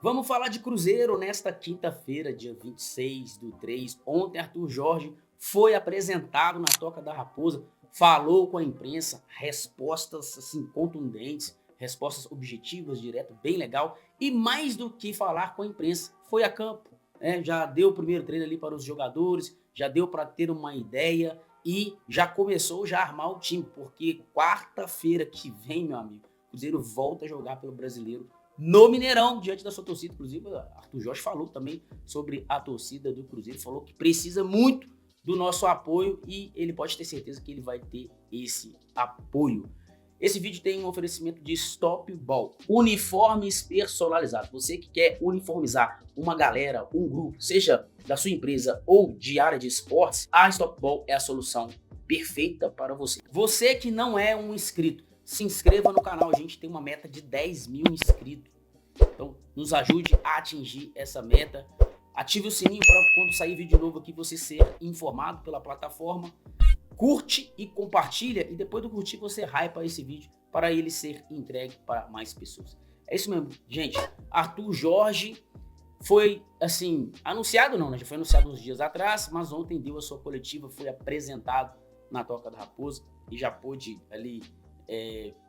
Vamos falar de Cruzeiro nesta quinta-feira, dia 26/3. Ontem, Arthur Jorge foi apresentado na Toca da Raposa, falou com a imprensa, respostas assim contundentes, respostas objetivas, direto, bem legal. E mais do que falar com a imprensa, foi a campo, né? Já deu o primeiro treino ali para os jogadores, já deu para ter uma ideia e já começou já a armar o time, porque quarta-feira que vem, meu amigo, o Cruzeiro volta a jogar pelo Brasileiro no Mineirão, diante da sua torcida. Inclusive, Arthur Jorge falou também sobre a torcida do Cruzeiro, falou que precisa muito do nosso apoio e ele pode ter certeza que ele vai ter esse apoio. Esse vídeo tem um oferecimento de Stop Ball, uniformes personalizados. Você que quer uniformizar uma galera, um grupo, seja da sua empresa ou de área de esportes, a Stop Ball é a solução perfeita para você. Você que não é um inscrito, se inscreva no canal, a gente tem uma meta de 10 mil inscritos. Então, nos ajude a atingir essa meta. Ative o sininho para quando sair vídeo novo aqui você ser informado pela plataforma. Curte e compartilha e depois do curtir você hypa esse vídeo para ele ser entregue para mais pessoas. É isso mesmo, gente. Arthur Jorge foi, assim, anunciado não, né? Já foi anunciado uns dias atrás, mas ontem deu a sua coletiva, foi apresentado na Toca da Raposa e já pôde ali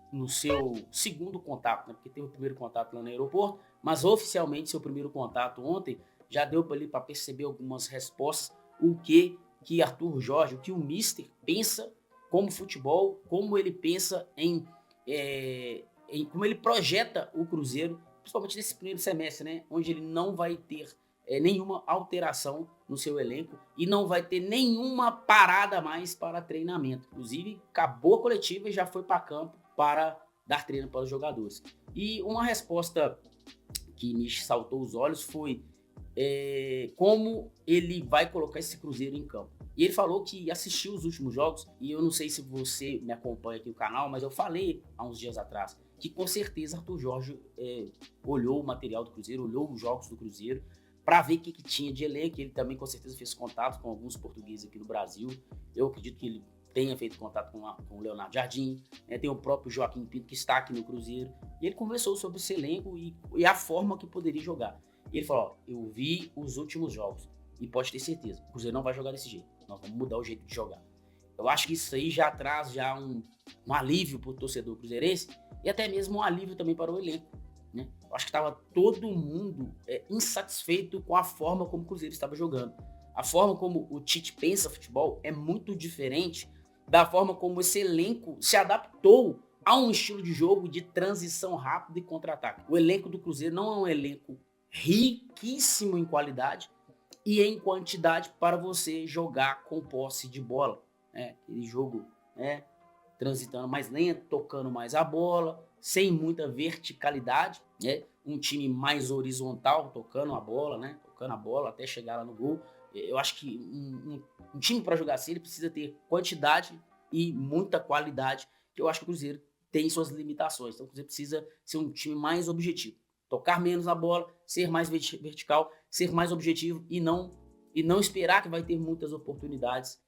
no seu segundo contato, né? Porque teve o primeiro contato lá no aeroporto, mas oficialmente seu primeiro contato ontem já deu para perceber algumas respostas, o que Arthur Jorge, o que o Mister pensa como futebol, como ele pensa em como ele projeta o Cruzeiro, principalmente nesse primeiro semestre, né? Onde ele não vai ter nenhuma alteração no seu elenco e não vai ter nenhuma parada a mais para treinamento. Inclusive, acabou a coletiva e já foi para campo para dar treino para os jogadores. E uma resposta que me saltou os olhos foi como ele vai colocar esse Cruzeiro em campo. E ele falou que assistiu os últimos jogos, e eu não sei se você me acompanha aqui no canal, mas eu falei há uns dias atrás que com certeza Arthur Jorge olhou o material do Cruzeiro, olhou os jogos do Cruzeiro, para ver o que tinha de elenco. Ele também com certeza fez contato com alguns portugueses aqui no Brasil. Eu acredito que ele tenha feito contato com o Leonardo Jardim, tem o próprio Joaquim Pinto que está aqui no Cruzeiro, e ele conversou sobre esse elenco e a forma que poderia jogar. E ele falou, eu vi os últimos jogos e pode ter certeza, o Cruzeiro não vai jogar desse jeito, nós vamos mudar o jeito de jogar. Eu acho que isso aí já traz já um alívio para o torcedor cruzeirense e até mesmo um alívio também para o elenco, né? Eu acho que estava todo mundo insatisfeito com a forma como o Cruzeiro estava jogando. A forma como o Tite pensa futebol é muito diferente da forma como esse elenco se adaptou a um estilo de jogo de transição rápida e contra-ataque. O elenco do Cruzeiro não é um elenco riquíssimo em qualidade e em quantidade para você jogar com posse de bola, né? Aquele jogo, né, transitando mais lento, tocando mais a bola, sem muita verticalidade, né? Um time mais horizontal, tocando a bola, né? Tocando a bola até chegar lá no gol. Eu acho que um time para jogar assim ele precisa ter quantidade e muita qualidade, que eu acho que o Cruzeiro tem suas limitações. Então o Cruzeiro precisa ser um time mais objetivo. Tocar menos a bola, ser mais vertical, ser mais objetivo e não esperar que vai ter muitas oportunidades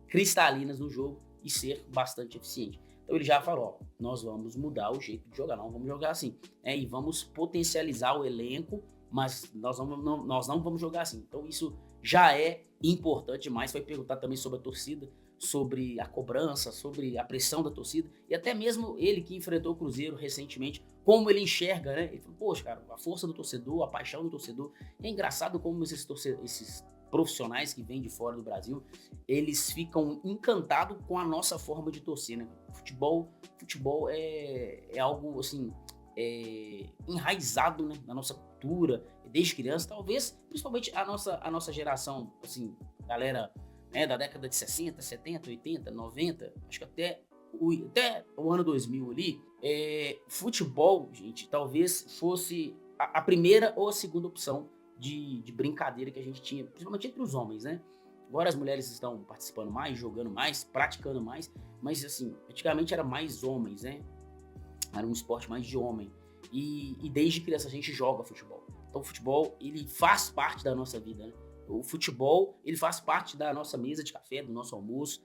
cristalinas no jogo e ser bastante eficiente. Então ele já falou, ó, nós vamos mudar o jeito de jogar, não vamos jogar assim, e vamos potencializar o elenco, mas nós não vamos jogar assim. Então isso já é importante demais. Foi perguntar também sobre a torcida, sobre a cobrança, sobre a pressão da torcida e até mesmo ele que enfrentou o Cruzeiro recentemente, como ele enxerga, né? Ele falou, poxa, cara, a força do torcedor, a paixão do torcedor. É engraçado como esses profissionais que vêm de fora do Brasil, eles ficam encantados com a nossa forma de torcer, né? Futebol é algo assim, enraizado, né, na nossa cultura, desde criança, talvez, principalmente a nossa geração, assim, galera, né, da década de 60, 70, 80, 90, acho que até o ano 2000 ali, futebol, gente, talvez fosse a primeira ou a segunda opção de brincadeira que a gente tinha, principalmente entre os homens, né? Agora as mulheres estão participando mais, jogando mais, praticando mais, mas assim, antigamente era mais homens, né? Era um esporte mais de homem. E desde criança a gente joga futebol. Então o futebol, ele faz parte da nossa vida, né? O futebol, ele faz parte da nossa mesa de café, do nosso almoço.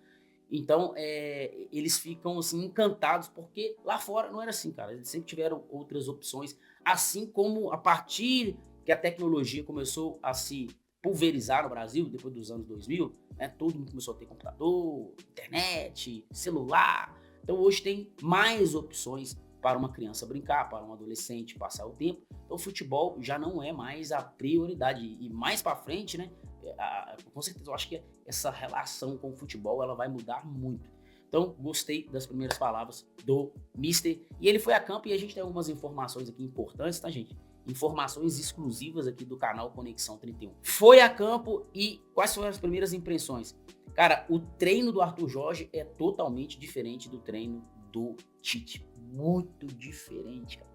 Então, eles ficam assim encantados, porque lá fora não era assim, cara. Eles sempre tiveram outras opções, assim como a partir que a tecnologia começou a se pulverizar no Brasil, depois dos anos 2000, né? Todo mundo começou a ter computador, internet, celular. Então hoje tem mais opções para uma criança brincar, para um adolescente passar o tempo. Então o futebol já não é mais a prioridade. E mais para frente, né? Com certeza eu acho que essa relação com o futebol ela vai mudar muito. Então, gostei das primeiras palavras do Mister. E ele foi a campo e a gente tem algumas informações aqui importantes, tá, gente? Informações exclusivas aqui do canal Conexão 31. Foi a campo e quais foram as primeiras impressões? Cara, o treino do Arthur Jorge é totalmente diferente do treino do Tite. Muito diferente, cara.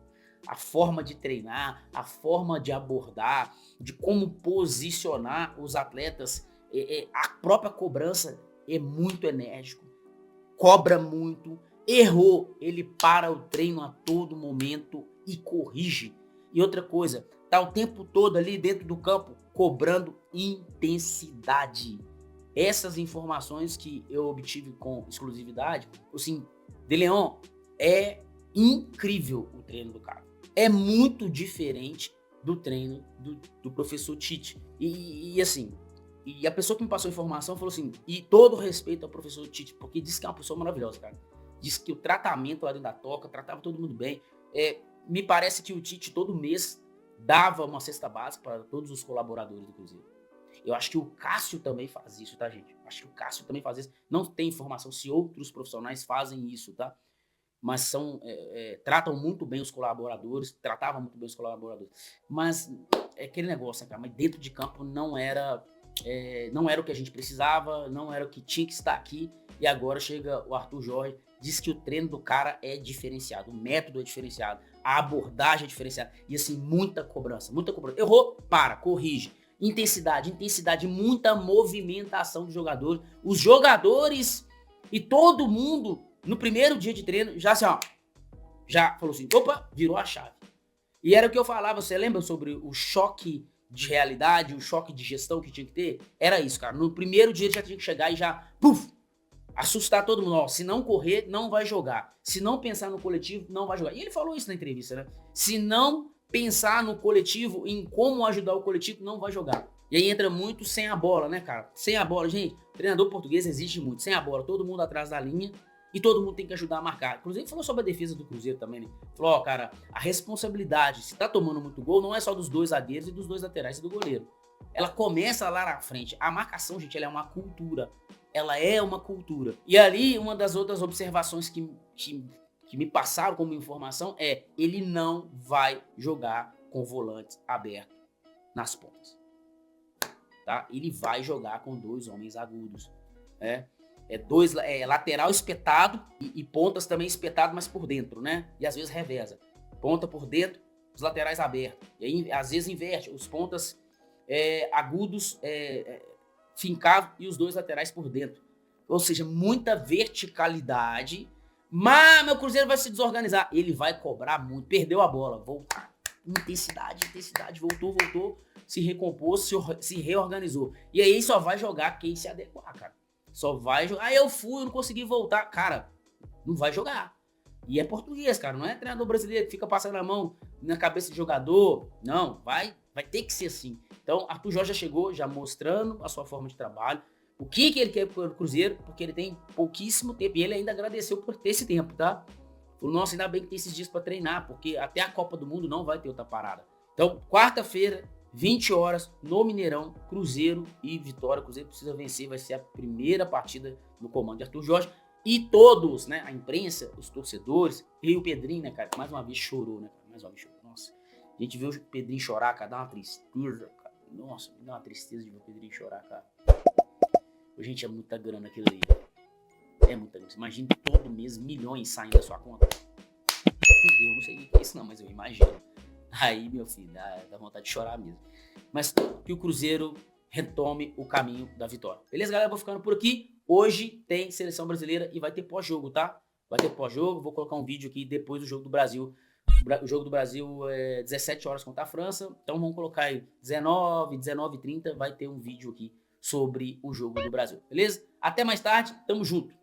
A forma de treinar, a forma de abordar, de como posicionar os atletas, a própria cobrança é muito enérgico, cobra muito, errou, ele para o treino a todo momento e corrige. E outra coisa, tá o tempo todo ali dentro do campo cobrando intensidade. Essas informações que eu obtive com exclusividade, assim, De Leon, é incrível o treino do cara. É muito diferente do treino do professor Tite. E assim, e a pessoa que me passou a informação falou assim, e todo respeito ao professor Tite, porque disse que é uma pessoa maravilhosa, cara. Disse que o tratamento lá dentro da toca, tratava todo mundo bem. Me parece que o Tite todo mês dava uma cesta básica para todos os colaboradores do Cruzeiro. Eu acho que o Cássio também faz isso, tá, gente? Acho que o Cássio também faz isso. Não tem informação se outros profissionais fazem isso, tá? Mas tratam muito bem os colaboradores, tratavam muito bem os colaboradores. Mas é aquele negócio, cara, mas dentro de campo não era o que a gente precisava, não era o que tinha que estar aqui. E agora chega o Arthur Jorge, diz que o treino do cara é diferenciado, o método é diferenciado, a abordagem é diferenciada. E assim, muita cobrança, muita cobrança. Errou, para, corrige. Intensidade, muita movimentação dos jogadores. Os jogadores e todo mundo, no primeiro dia de treino, já assim, ó, já falou assim, opa, virou a chave. E era o que eu falava, você lembra sobre o choque de realidade, o choque de gestão que tinha que ter? Era isso, cara. No primeiro dia ele já tinha que chegar e já, puf, assustar todo mundo. Ó, se não correr, não vai jogar. Se não pensar no coletivo, não vai jogar. E ele falou isso na entrevista, né? Se não pensar no coletivo, em como ajudar o coletivo, não vai jogar. E aí entra muito sem a bola, né, cara? Sem a bola, gente, treinador português exige muito. Sem a bola, todo mundo atrás da linha e todo mundo tem que ajudar a marcar. Inclusive, falou sobre a defesa do Cruzeiro também, né? Falou, ó, cara, a responsabilidade, se tá tomando muito gol, não é só dos dois zagueiros e dos dois laterais e do goleiro. Ela começa lá na frente. A marcação, gente, ela é uma cultura. Ela é uma cultura. E ali, uma das outras observações que me passaram como informação é: ele não vai jogar com volantes abertos nas pontas. Tá? Ele vai jogar com dois homens agudos. Lateral espetado e pontas também espetado, mas por dentro, né? E às vezes reveza. Ponta por dentro, os laterais abertos. E aí, às vezes inverte, os pontas agudos fincados e os dois laterais por dentro. Ou seja, muita verticalidade. Mas meu Cruzeiro vai se desorganizar. Ele vai cobrar muito. Perdeu a bola. Voltar. Intensidade. Voltou. Se recompôs, se reorganizou. E aí só vai jogar quem se adequar, cara. Só vai jogar. Ah, eu não consegui voltar. Cara, não vai jogar. E é português, cara. Não é treinador brasileiro que fica passando a mão na cabeça de jogador. Não, vai ter que ser assim. Então, Arthur Jorge já chegou, já mostrando a sua forma de trabalho. O que ele quer pro Cruzeiro, porque ele tem pouquíssimo tempo. E ele ainda agradeceu por ter esse tempo, tá? Falou, nossa, ainda bem que tem esses dias para treinar, porque até a Copa do Mundo não vai ter outra parada. Então, quarta-feira, 20 horas, no Mineirão, Cruzeiro e Vitória. O Cruzeiro precisa vencer, vai ser a primeira partida no comando de Arthur Jorge. E todos, né, a imprensa, os torcedores, e o Pedrinho, né, cara, que mais uma vez chorou, né, cara, mais uma vez chorou. Nossa, a gente vê o Pedrinho chorar, cara, dá uma tristeza, cara. Nossa, me dá uma tristeza de ver o Pedrinho chorar, cara. Gente, é muita grana aquilo ali. É muita grana. Imagina todo mês milhões saindo da sua conta. Eu não sei o que é isso não, mas eu imagino. Aí, meu filho, dá vontade de chorar mesmo. Mas que o Cruzeiro retome o caminho da vitória. Beleza, galera? Vou ficando por aqui. Hoje tem seleção brasileira e vai ter pós-jogo, tá? Vai ter pós-jogo. Vou colocar um vídeo aqui depois do jogo do Brasil. O jogo do Brasil é 17 horas contra a França. Então vamos colocar aí 19h30. Vai ter um vídeo aqui sobre o jogo do Brasil. Beleza? Até mais tarde. Tamo junto.